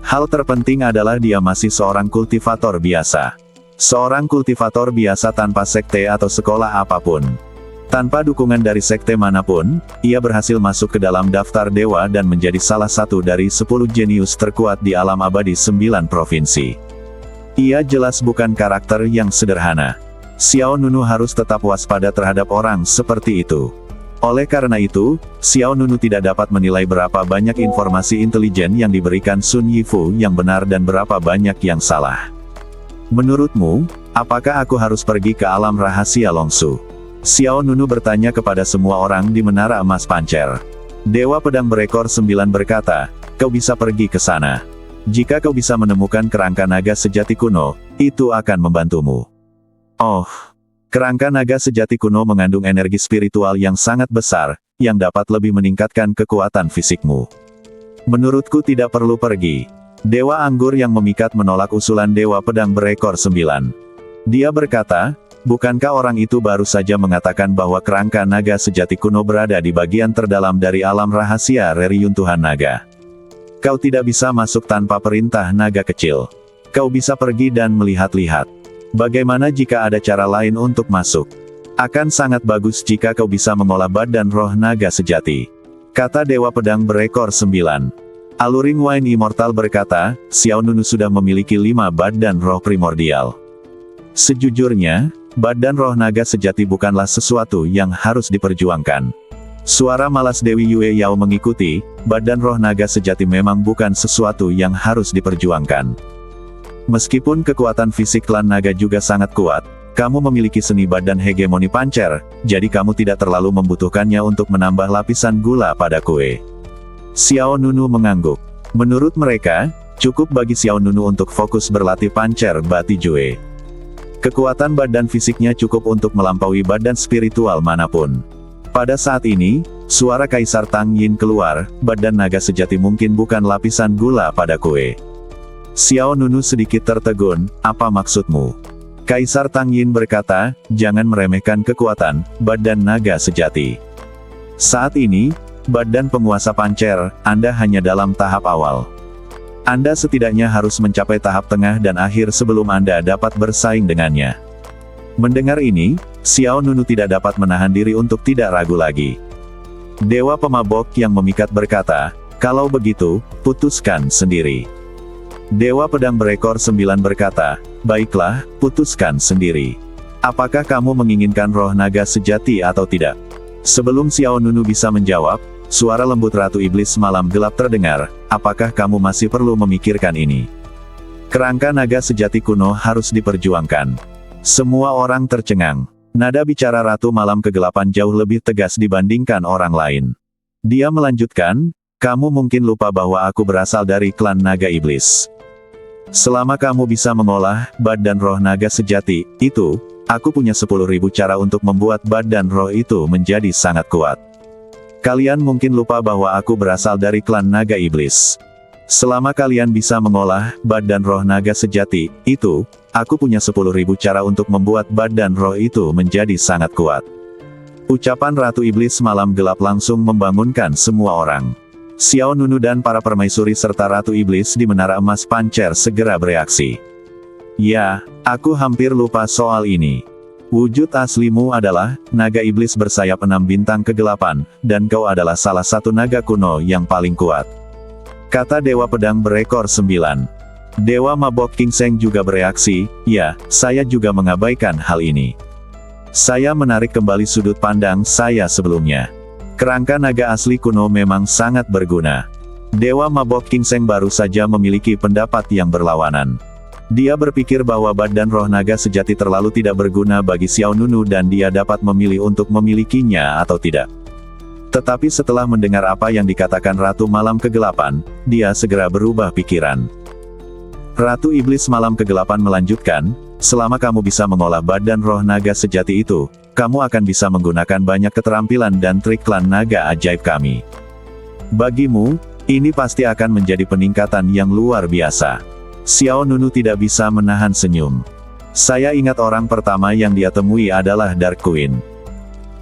A: Hal terpenting adalah dia masih seorang kultivator biasa. Seorang kultivator biasa tanpa sekte atau sekolah apapun. Tanpa dukungan dari sekte manapun, ia berhasil masuk ke dalam daftar dewa dan menjadi salah satu dari 10 jenius terkuat di alam abadi 9 provinsi. Ia jelas bukan karakter yang sederhana. Xiao Nunu harus tetap waspada terhadap orang seperti itu. Oleh karena itu, Xiao Nunu tidak dapat menilai berapa banyak informasi intelijen yang diberikan Sun Yifu yang benar dan berapa banyak yang salah. Menurutmu, apakah aku harus pergi ke alam rahasia Longsu? Xiao Nunu bertanya kepada semua orang di Menara Emas Pancer. Dewa Pedang Berekor 9 berkata, kau bisa pergi ke sana. Jika kau bisa menemukan kerangka naga sejati kuno, itu akan membantumu. Oh, kerangka naga sejati kuno mengandung energi spiritual yang sangat besar, yang dapat lebih meningkatkan kekuatan fisikmu. Menurutku tidak perlu pergi. Dewa Anggur yang memikat menolak usulan Dewa Pedang Berekor 9. Dia berkata, bukankah orang itu baru saja mengatakan bahwa kerangka naga sejati kuno berada di bagian terdalam dari alam rahasia reruntuhan naga? Kau tidak bisa masuk tanpa perintah naga kecil. Kau bisa pergi dan melihat-lihat. Bagaimana jika ada cara lain untuk masuk? Akan sangat bagus jika kau bisa mengolah badan roh naga sejati, kata Dewa Pedang Berekor 9. Aluring Wine Immortal berkata, Xiao Nunu sudah memiliki 5 badan roh primordial. Sejujurnya, badan roh naga sejati bukanlah sesuatu yang harus diperjuangkan. Suara malas Dewi Yue Yao mengikuti, badan roh naga sejati memang bukan sesuatu yang harus diperjuangkan. Meskipun kekuatan fisik klan naga juga sangat kuat, kamu memiliki seni badan hegemoni pancer, jadi kamu tidak terlalu membutuhkannya untuk menambah lapisan gula pada kue. Xiao Nunu mengangguk. Menurut mereka, cukup bagi Xiao Nunu untuk fokus berlatih pancer Bati Jue. Kekuatan badan fisiknya cukup untuk melampaui badan spiritual manapun. Pada saat ini, suara Kaisar Tang Yin keluar, badan naga sejati mungkin bukan lapisan gula pada kue. Xiao Nunu sedikit tertegun, apa maksudmu? Kaisar Tang Yin berkata, jangan meremehkan kekuatan badan naga sejati. Saat ini, badan penguasa pancer, Anda hanya dalam tahap awal. Anda setidaknya harus mencapai tahap tengah dan akhir sebelum Anda dapat bersaing dengannya. Mendengar ini, Xiao Nunu tidak dapat menahan diri untuk tidak ragu lagi. Dewa Pemabok yang memikat berkata, kalau begitu, putuskan sendiri. Dewa Pedang Berekor 9 berkata, baiklah, putuskan sendiri. Apakah kamu menginginkan roh naga sejati atau tidak? Sebelum Xiao Nunu bisa menjawab, suara lembut Ratu Iblis Malam Gelap terdengar, apakah kamu masih perlu memikirkan ini? Kerangka naga sejati kuno harus diperjuangkan. Semua orang tercengang. Nada bicara Ratu Malam Kegelapan jauh lebih tegas dibandingkan orang lain. Dia melanjutkan, kamu mungkin lupa bahwa aku berasal dari klan naga iblis. Selama kamu bisa mengolah badan roh naga sejati itu, aku punya 10.000 cara untuk membuat badan roh itu menjadi sangat kuat. Kalian mungkin lupa bahwa aku berasal dari klan naga iblis. Selama kalian bisa mengolah badan roh naga sejati itu, aku punya 10.000 cara untuk membuat badan roh itu menjadi sangat kuat. Ucapan Ratu Iblis Malam Gelap langsung membangunkan semua orang. Xiao Nunu dan para permaisuri serta Ratu Iblis di Menara Emas Pancer segera bereaksi. Ya, aku hampir lupa soal ini. Wujud aslimu adalah naga iblis bersayap 6 bintang kegelapan, dan kau adalah salah satu naga kuno yang paling kuat. Kata Dewa Pedang berekor 9. Dewa Mabok King Seng juga bereaksi, ya, saya juga mengabaikan hal ini. Saya menarik kembali sudut pandang saya sebelumnya. Kerangka naga asli kuno memang sangat berguna. Dewa Mabok King Seng baru saja memiliki pendapat yang berlawanan. Dia berpikir bahwa badan roh naga sejati terlalu tidak berguna bagi Xiao Nunu dan dia dapat memilih untuk memilikinya atau tidak. Tetapi setelah mendengar apa yang dikatakan Ratu Malam Kegelapan, dia segera berubah pikiran. Ratu Iblis Malam Kegelapan melanjutkan, selama kamu bisa mengolah badan roh naga sejati itu, kamu akan bisa menggunakan banyak keterampilan dan trik klan naga ajaib kami. Bagimu, ini pasti akan menjadi peningkatan yang luar biasa. Xiao Nunu tidak bisa menahan senyum. Saya ingat orang pertama yang dia temui adalah Dark Queen.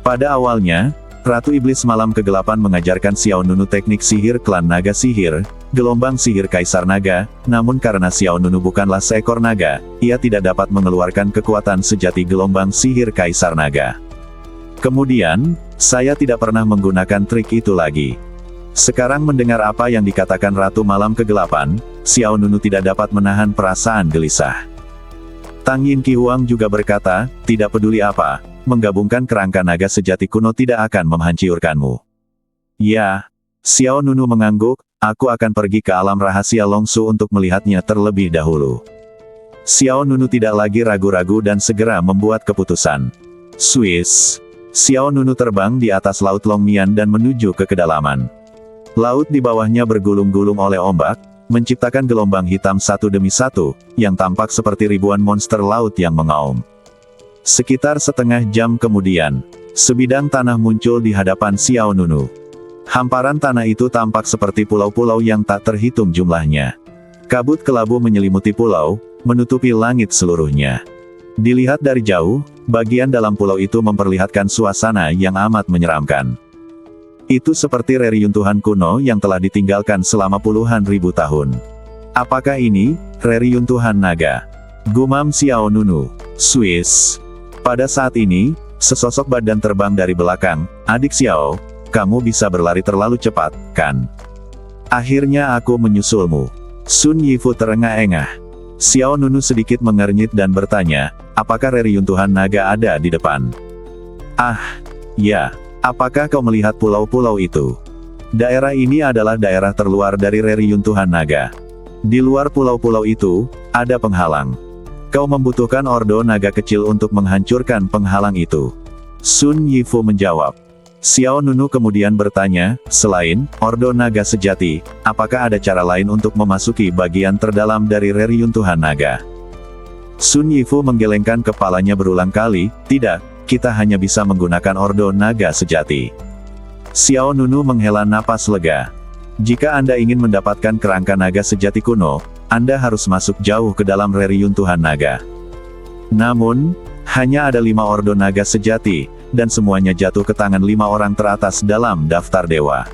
A: Pada awalnya, Ratu Iblis Malam Kegelapan mengajarkan Xiao Nunu teknik sihir klan naga sihir, gelombang sihir Kaisar Naga, namun karena Xiao Nunu bukanlah seekor naga, ia tidak dapat mengeluarkan kekuatan sejati gelombang sihir Kaisar Naga. Kemudian, saya tidak pernah menggunakan trik itu lagi. Sekarang mendengar apa yang dikatakan Ratu Malam Kegelapan, Xiao Nunu tidak dapat menahan perasaan gelisah. Tang Yin Qi Huang juga berkata, tidak peduli apa, menggabungkan kerangka naga sejati kuno tidak akan menghancurkanmu. Ya, Xiao Nunu mengangguk, aku akan pergi ke alam rahasia Longsu untuk melihatnya terlebih dahulu. Xiao Nunu tidak lagi ragu-ragu dan segera membuat keputusan. Swiss. Xiao Nunu terbang di atas Laut Longmian dan menuju ke kedalaman. Laut di bawahnya bergulung-gulung oleh ombak, menciptakan gelombang hitam satu demi satu, yang tampak seperti ribuan monster laut yang mengaum. Sekitar setengah jam kemudian, sebidang tanah muncul di hadapan Xiao Nunu. Hamparan tanah itu tampak seperti pulau-pulau yang tak terhitung jumlahnya. Kabut kelabu menyelimuti pulau, menutupi langit seluruhnya. Dilihat dari jauh, bagian dalam pulau itu memperlihatkan suasana yang amat menyeramkan. Itu seperti reruntuhan kuno yang telah ditinggalkan selama puluhan ribu tahun. Apakah ini reruntuhan naga? Gumam Xiao Nunu. Swiss. Pada saat ini, sesosok badan terbang dari belakang. Adik Xiao, kamu bisa berlari terlalu cepat, kan? Akhirnya aku menyusulmu. Sun Yifu terengah-engah. Xiao Nunu sedikit mengernyit dan bertanya, apakah reruntuhan naga ada di depan? Ah, ya. Apakah kau melihat pulau-pulau itu? Daerah ini adalah daerah terluar dari reruntuhan naga. Di luar pulau-pulau itu, ada penghalang. Kau membutuhkan ordo naga kecil untuk menghancurkan penghalang itu. Sun Yifu menjawab. Xiao Nunu kemudian bertanya, selain ordo naga sejati, apakah ada cara lain untuk memasuki bagian terdalam dari reruntuhan naga? Sun Yifu menggelengkan kepalanya berulang kali, tidak. Kita hanya bisa menggunakan ordo naga sejati. Xiao Nunu menghela napas lega. Jika Anda ingin mendapatkan kerangka naga sejati kuno, Anda harus masuk jauh ke dalam reruntuhan naga. Namun, hanya ada 5 ordo naga sejati, dan semuanya jatuh ke tangan 5 orang teratas dalam daftar dewa.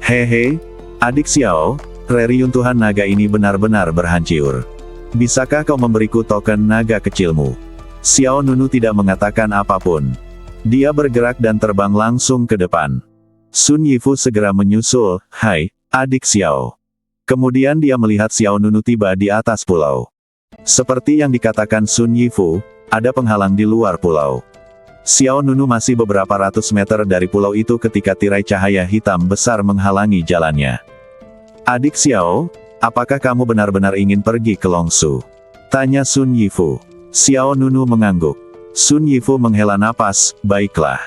A: Hehe, adik Xiao, reruntuhan naga ini benar-benar berhancur. Bisakah kau memberiku token naga kecilmu? Xiao Nunu tidak mengatakan apapun. Dia bergerak dan terbang langsung ke depan. Sun Yifu segera menyusul, hai, adik Xiao. Kemudian dia melihat Xiao Nunu tiba di atas pulau. Seperti yang dikatakan Sun Yifu, ada penghalang di luar pulau. Xiao Nunu masih beberapa ratus meter dari pulau itu ketika tirai cahaya hitam besar menghalangi jalannya. Adik Xiao, apakah kamu benar-benar ingin pergi ke Longsu? Tanya Sun Yifu. Xiao Nunu mengangguk. Sun Yifu menghela napas, baiklah.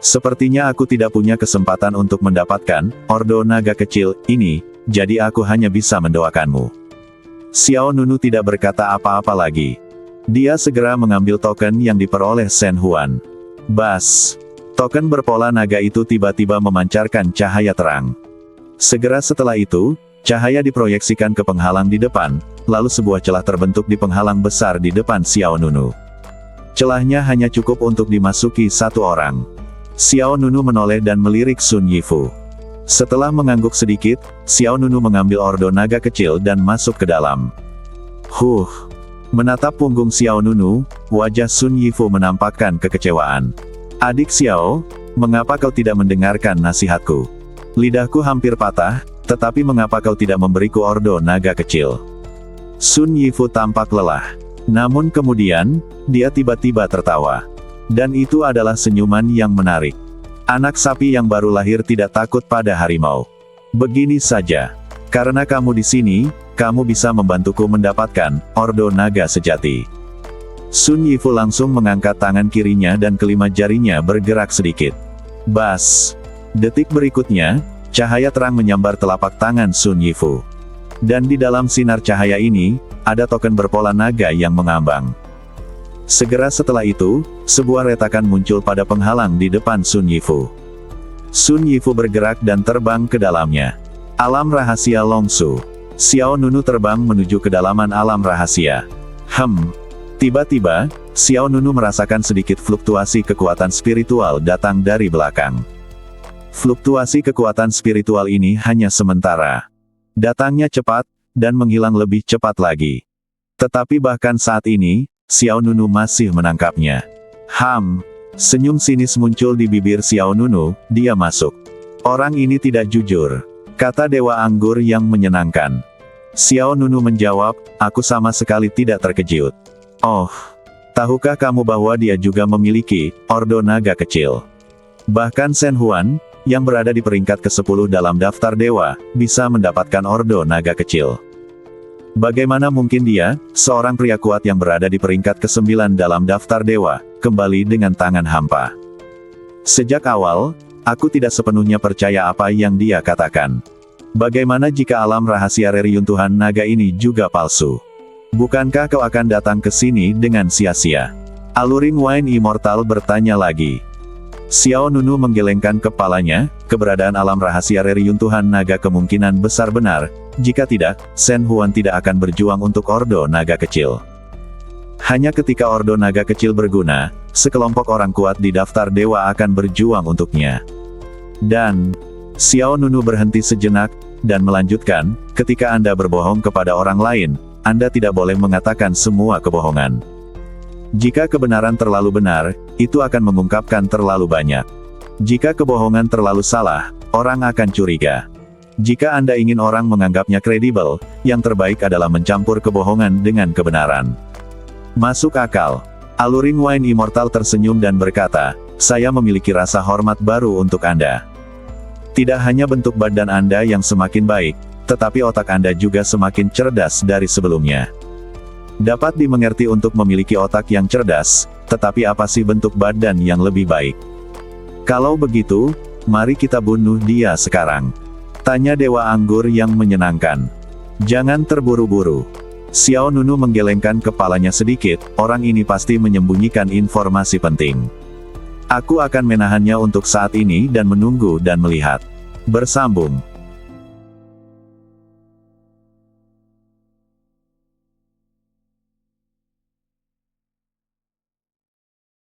A: Sepertinya aku tidak punya kesempatan untuk mendapatkan ordo naga kecil ini, jadi aku hanya bisa mendoakanmu. Xiao Nunu tidak berkata apa-apa lagi. Dia segera mengambil token yang diperoleh Shen Huan. Bas! Token berpola naga itu tiba-tiba memancarkan cahaya terang. Segera setelah itu, cahaya diproyeksikan ke penghalang di depan, lalu sebuah celah terbentuk di penghalang besar di depan Xiao Nunu. Celahnya hanya cukup untuk dimasuki satu orang. Xiao Nunu menoleh dan melirik Sun Yifu. Setelah mengangguk sedikit, Xiao Nunu mengambil ordo naga kecil dan masuk ke dalam. Menatap punggung Xiao Nunu, wajah Sun Yifu menampakkan kekecewaan. Adik Xiao, mengapa kau tidak mendengarkan nasihatku? Lidahku hampir patah, tetapi mengapa kau tidak memberiku ordo naga kecil? Sun Yifu tampak lelah. Namun kemudian, dia tiba-tiba tertawa. Dan itu adalah senyuman yang menarik. Anak sapi yang baru lahir tidak takut pada harimau. Begini saja. Karena kamu di sini, kamu bisa membantuku mendapatkan ordo naga sejati. Sun Yifu langsung mengangkat tangan kirinya dan kelima jarinya bergerak sedikit. Bas! Detik berikutnya, cahaya terang menyambar telapak tangan Sun Yifu. Dan di dalam sinar cahaya ini, ada token berpola naga yang mengambang. Segera setelah itu, sebuah retakan muncul pada penghalang di depan Sun Yifu. Sun Yifu bergerak dan terbang ke dalamnya. Alam rahasia Longsu. Xiao Nunu terbang menuju kedalaman alam rahasia. Tiba-tiba, Xiao Nunu merasakan sedikit fluktuasi kekuatan spiritual datang dari belakang. Fluktuasi kekuatan spiritual ini hanya sementara. Datangnya cepat, dan menghilang lebih cepat lagi. Tetapi bahkan saat ini, Xiao Nunu masih menangkapnya. Senyum sinis muncul di bibir Xiao Nunu, dia masuk. Orang ini tidak jujur, kata Dewa Anggur yang menyenangkan. Xiao Nunu menjawab, aku sama sekali tidak terkejut. Oh, tahukah kamu bahwa dia juga memiliki ordo naga kecil? Bahkan Shen Huan, yang berada di peringkat ke-10 dalam daftar dewa, bisa mendapatkan ordo naga kecil. Bagaimana mungkin dia, seorang pria kuat yang berada di peringkat ke-9 dalam daftar dewa, kembali dengan tangan hampa? Sejak awal, aku tidak sepenuhnya percaya apa yang dia katakan. Bagaimana jika alam rahasia reruntuhan naga ini juga palsu? Bukankah kau akan datang ke sini dengan sia-sia? Aluring Wine Immortal bertanya lagi. Xiao Nunu menggelengkan kepalanya, keberadaan alam rahasia reruntuhan naga kemungkinan besar benar, jika tidak, Shen Huan tidak akan berjuang untuk ordo naga kecil. Hanya ketika ordo naga kecil berguna, sekelompok orang kuat di daftar dewa akan berjuang untuknya. Dan, Xiao Nunu berhenti sejenak, dan melanjutkan, ketika Anda berbohong kepada orang lain, Anda tidak boleh mengatakan semua kebohongan. Jika kebenaran terlalu benar, itu akan mengungkapkan terlalu banyak. Jika kebohongan terlalu salah, orang akan curiga. Jika Anda ingin orang menganggapnya kredibel, yang terbaik adalah mencampur kebohongan dengan kebenaran. Masuk akal. Aluring Wine Immortal tersenyum dan berkata, saya memiliki rasa hormat baru untuk Anda. Tidak hanya bentuk badan Anda yang semakin baik, tetapi otak Anda juga semakin cerdas dari sebelumnya. Dapat dimengerti untuk memiliki otak yang cerdas, tetapi apa sih bentuk badan yang lebih baik? Kalau begitu, mari kita bunuh dia sekarang. Tanya Dewa Anggur yang menyenangkan. Jangan terburu-buru. Xiao Nunu menggelengkan kepalanya sedikit, orang ini pasti menyembunyikan informasi penting. Aku akan menahannya untuk saat ini dan menunggu dan melihat. Bersambung.